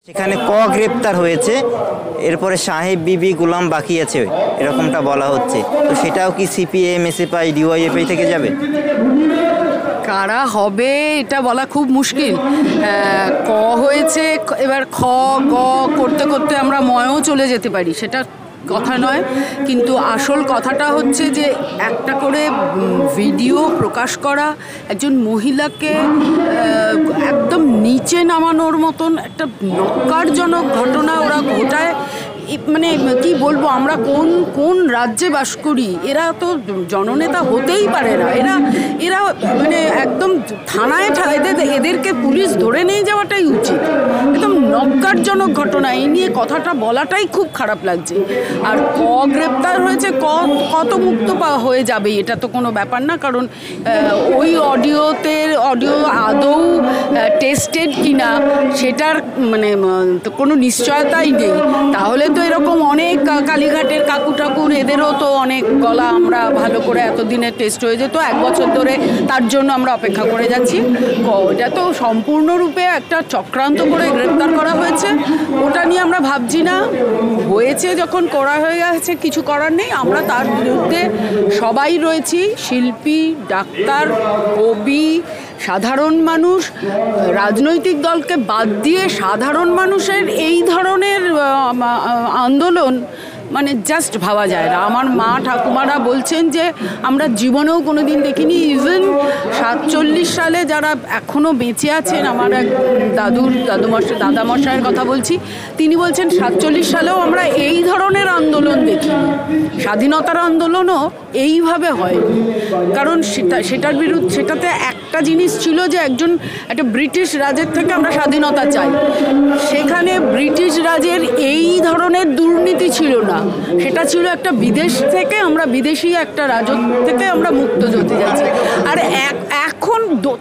সেখানে গ্রেপ্তার হয়েছে, এরপরে সাহেব বিবি গোলাম বাকি আছে এরকমটা বলা হচ্ছে। তো সেটাও কি সিপিএম, এসএফআই, ডিওয়াইএফআই থেকে যাবে? কারা হবে এটা বলা খুব মুশকিল। হয়েছে, এবার গ করতে করতে আমরা ময়ও চলে যেতে পারি, সেটা কথা নয়। কিন্তু আসল কথাটা হচ্ছে যে একটা করে ভিডিও প্রকাশ করা, একজন মহিলাকে একদম নিচে নামানোর মতন একটা নক্কারজনক ঘটনা ওরা ঘটায়। মানে কি বলবো, আমরা কোন কোন রাজ্যে বাস করি? এরা তো জননেতা হতেই পারে না। এরা মানে একদম থানায় এদেরকে পুলিশ ধরে নিয়ে যাওয়াটাই উচিত। একদম নক্কারজনক ঘটনা। এই নিয়ে কথাটা বলাটাই খুব খারাপ লাগছে। আর গ্রেপ্তার হয়েছে, কত মুক্ত পাওয়া হয়ে যাবে এটা তো কোনো ব্যাপার না। কারণ ওই অডিও আদৌ টেস্টেড কিনা সেটার মানে কোনো নিশ্চয়তাই নেই। তাহলে তো এরকম অনেক কালীঘাটের কাকু ঠাকুর, এদেরও তো অনেক গলা আমরা ভালো করে এতদিনে টেস্ট হয়ে যেত, 1 বছর ধরে তার জন্য আমরা অপেক্ষা করে যাচ্ছি। এটা তো সম্পূর্ণরূপে একটা চক্রান্ত করে গ্রেপ্তার করা হয়েছে, ওটা নিয়ে আমরা ভাবছি না। হয়েছে যখন করা হয়ে গেছে, কিছু করার নেই। আমরা তার বিরুদ্ধে সবাই রয়েছি, শিল্পী, ডাক্তার, কবি, সাধারণ মানুষ। রাজনৈতিক দলকে বাদ দিয়ে সাধারণ মানুষের এই ধরনের আন্দোলন মানে জাস্ট ভাবা যায় না। আমার মা ঠাকুমারা বলছেন যে আমরা জীবনেও কোনো দিন দেখিনি। ইভেন 47 সালে যারা এখনও বেঁচে আছেন, আমার এক দাদামশাইয়ের কথা বলছি, তিনি বলছেন 47 সালেও আমরা এই ধরনের আন্দোলন দেখিনি। স্বাধীনতার আন্দোলনও এইভাবে হয়। কারণ সেটার বিরুদ্ধে, সেটাতে একটা জিনিস ছিল যে একটা ব্রিটিশ রাজের থেকে আমরা স্বাধীনতা চাই। সেখানে ব্রিটিশ রাজের এই ধরনের দুর্নীতি ছিল না, সেটা ছিল একটা বিদেশ থেকে আমরা বিদেশি একটা রাজত্ব থেকে আমরা মুক্ত হতে যাচ্ছি। আর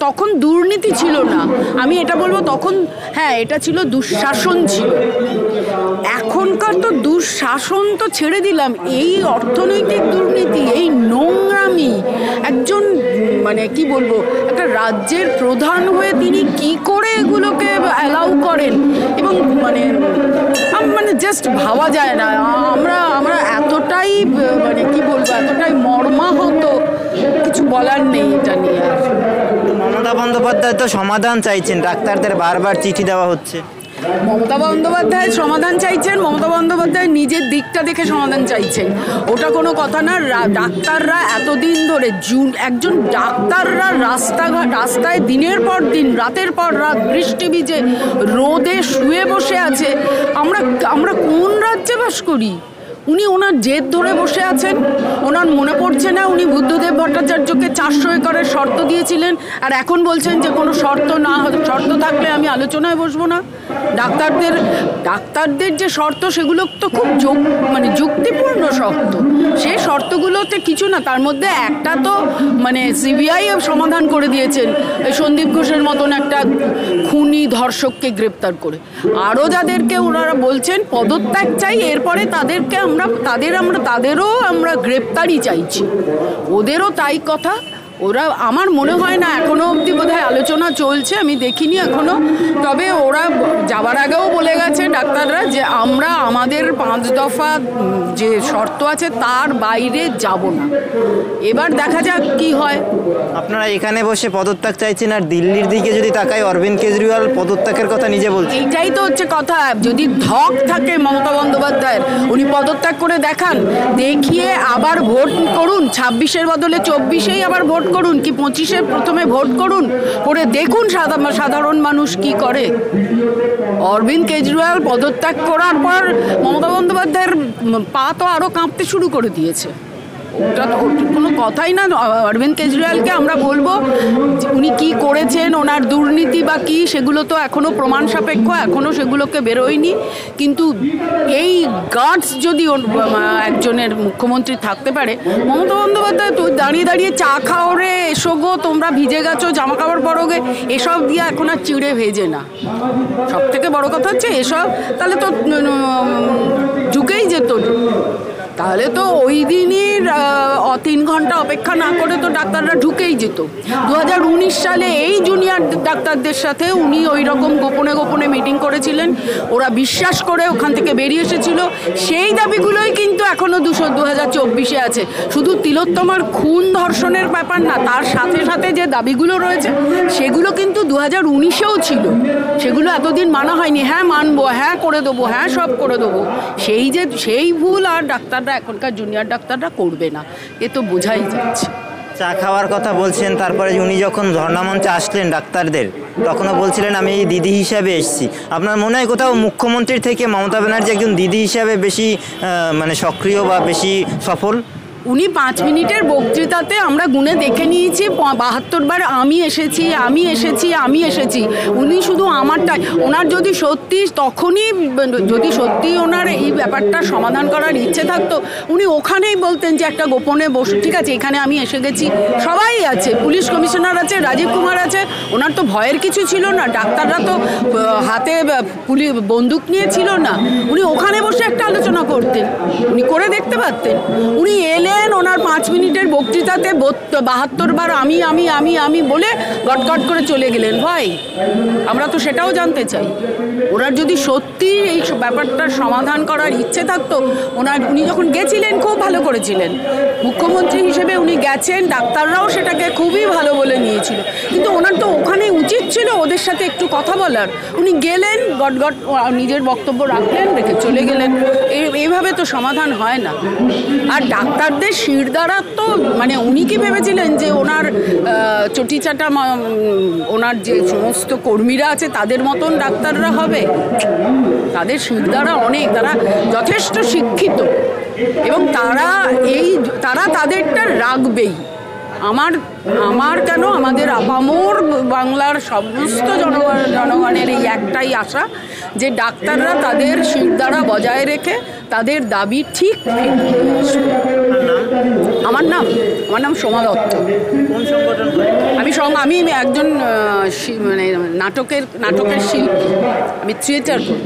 তখন দুর্নীতি ছিল না, আমি এটা বলবো তখন, হ্যাঁ এটা ছিল দুঃশাসন ছিল। এখনকার তো দুঃশাসন তো ছেড়ে দিলাম, এই অর্থনৈতিক দুর্নীতি, এই নোংরামি, একজন মানে কি বলবো, একটা রাজ্যের প্রধান হয়ে তিনি কি করে এগুলোকে অ্যালাউ করেন, এবং মানে জাস্ট ভাবা যায় না। আমরা এতটাই মানে কি বলবো, এতটাই মর্মাহত, কিছু বলার নেই এটা নিয়ে। মমতা বন্দ্যোপাধ্যায় তো সমাধান চাইছেন, ডাক্তারদের বারবার চিঠি দেওয়া হচ্ছে। মমতা বন্দ্যোপাধ্যায় সমাধান চাইছেন, মমতা বন্দ্যোপাধ্যায় নিজের দিকটা দেখে সমাধান চাইছেন, ওটা কোনো কথা না। ডাক্তাররা এতদিন ধরে একজন ডাক্তাররা রাস্তায় দিনের পর দিন, রাতের পর রাত, বৃষ্টি ভিজে রোদে শুয়ে বসে আছে। আমরা কোন রাজ্যে বাস করি? উনি ওনার জেদ ধরে বসে আছেন। ওনার মনে পড়ছে না উনি বুদ্ধদেব ভট্টাচার্যকে 400 একরের শর্ত দিয়েছিলেন, আর এখন বলছেন যে কোনো শর্ত থাকলে আমি আলোচনায় বসবো না। ডাক্তারদের যে শর্ত, সেগুলো তো খুব মানে যুক্তিপূর্ণ শর্ত। সেই শর্তগুলোতে কিছু না, তার মধ্যে একটা তো মানে সিবিআই সমাধান করে দিয়েছেন, সন্দীপ ঘোষের মতন একটা খুনি ধর্ষককে গ্রেপ্তার করে। আরও যাদেরকে ওনারা বলছেন পদত্যাগ চাই, এরপরে তাদেরও আমরা গ্রেপ্তারই চাইছি, ওদেরও তাই কথা। ওরা, আমার মনে হয় না এখনো অবধি বোধহয় আলোচনা চলছে, আমি দেখিনি এখনো। তবে ওরা যাবার আগেও বলে গেছে ডাক্তাররা যে আমরা আমাদের 5 দফা যে শর্ত আছে তার বাইরে যাব না। এবার দেখা যাক কি হয়। আপনারা এখানে বসে পদত্যাগ চাইছেন, আর দিল্লির দিকে যদি তাকাই, অরবিন্দ কেজরিওয়াল পদত্যাগের কথা নিজে বলছেন। এইটাই তো হচ্ছে কথা। যদি ধক থাকে মমতা বন্দ্যোপাধ্যায়ের, উনি পদত্যাগ করে দেখান, দেখিয়ে আবার ভোট করুন, 26-এর বদলে 24-এই আবার ভোট করুন, কি 25-এ প্রথমে ভোট করুন, করে দেখুন সাধারণ মানুষ কি করে। অরবিন্দ কেজরিওয়াল পদত্যাগ করার পর মমতা বন্দ্যোপাধ্যায়ের পা তো আরও কাঁপতে শুরু করে দিয়েছে। ওটা তো কোনো কথাই না। অরবিন্দ কেজরিওয়ালকে আমরা বলবো উনি কি করেছেন, ওনার দুর্নীতি বা কী, সেগুলো তো এখনও প্রমাণ সাপেক্ষ, এখনও সেগুলোকে বেরোয়নি। কিন্তু এই গার্ডস যদি একজনের মুখ্যমন্ত্রী থাকতে পারে, মমতা বন্দ্যোপাধ্যায় তো দাঁড়িয়ে দাঁড়িয়ে চা খাও রে, এসো গো, তোমরা ভিজে গেছো, জামা কাপড় পরোগে, এসব দিয়ে এখন আর চিড়ে ভেজে না। সব থেকে বড় কথা হচ্ছে এসব, তাহলে তো ঝুঁকেই যেত। তাহলে তো ওই দিনই 3 ঘন্টা অপেক্ষা না করে তো ডাক্তাররা ঢুকেই যেত। 2019 সালে এই জুনিয়র ডাক্তারদের সাথে উনি ওই রকম গোপনে গোপনে মিটিং করেছিলেন, ওরা বিশ্বাস করে ওখান থেকে বেরিয়ে এসেছিল। সেই দাবিগুলোই কিন্তু এখনও 2024-এ আছে। শুধু তিলোত্তমার খুন ধর্ষণের ব্যাপার না, তার সাথে সাথে যে দাবিগুলো রয়েছে সেগুলো কিন্তু 2019-এও ছিল। সেগুলো এতদিন মানা হয়নি। হ্যাঁ মানবো, হ্যাঁ করে দেবো, হ্যাঁ সব করে দেবো, সেই ভুল আর ডাক্তাররা, এখনকার জুনিয়র ডাক্তাররা করবে না, এ তো বোঝাই যাচ্ছে। চা খাওয়ার কথা বলছেন, তারপরে উনি যখন ধর্ণামঞ্চে আসলেন ডাক্তারদের, তখনও বলছিলেন আমি দিদি হিসাবে এসেছি। আপনার মনে হয় কোথাও মুখ্যমন্ত্রীর থেকে মমতা ব্যানার্জি একজন দিদি হিসাবে বেশি মানে সক্রিয় বা বেশি সফল? উনি 5 মিনিটের বক্তৃতাতে আমরা গুনে দেখে নিয়েছি 72 বার আমি এসেছি, আমি এসেছি, আমি এসেছি। উনি শুধু আমারটাই, ওনার যদি সত্যি তখনই, যদি সত্যি ওনার এই ব্যাপারটা সমাধান করার ইচ্ছে থাকতো, উনি ওখানেই বলতেন যে একটা গোপনে বসে, ঠিক আছে এখানে আমি এসে গেছি, সবাই আছে, পুলিশ কমিশনার আছে, রাজীব কুমার আছে, ওনার তো ভয়ের কিছু ছিল না। ডাক্তাররা তো হাতে বন্দুক নিয়ে ছিল না। উনি ওখানে বসে একটা আলোচনা করতেন, উনি করে দেখতে পারতেন। উনি এলেন, ওনার 5 মিনিটের বক্তৃতাতে 72 বার আমি আমি আমি আমি বলে গটগট করে চলে গেলেন। ভাই, আমরা তো সেটাও জানতে চাই, ওনার যদি সত্যি এই ব্যাপারটার সমাধান করার ইচ্ছে থাকতো, উনি যখন গেছিলেন খুব ভালো করেছিলেন, মুখ্যমন্ত্রী হিসেবে উনি গেছেন, ডাক্তাররাও সেটাকে খুবই ভালো বলে নিয়েছিল। কিন্তু ওনার তো ওখানে উচিত ছিল ওদের সাথে একটু কথা বলার। উনি গেলেন, গটগট নিজের বক্তব্য রাখলেন, রেখে চলে গেলেন। এইভাবে তো সমাধান হয় না। আর ডাক্তারদের শিরদাঁড়া তো, মানে উনি কি ভেবেছিলেন যে ওনার চটিচাটা ওনার যে সমস্ত কর্মীরা আছে তাদের মতন ডাক্তাররা হবে? তাদের শিরদাঁড়া অনেক, তারা যথেষ্ট শিক্ষিত এবং তারা তাদেরটা রাখবেই। আমার কেন, আমাদের আপামর বাংলার সমস্ত জনগণের এই একটাই আশা যে ডাক্তাররা তাদের শিরদাঁড়া বজায় রেখে তাদের দাবি ঠিক আমার নাম সোমা দত্ত। কোন সংগঠন? আমি একজন মানে নাটকের শিল্পী, আমি থিয়েটার করি।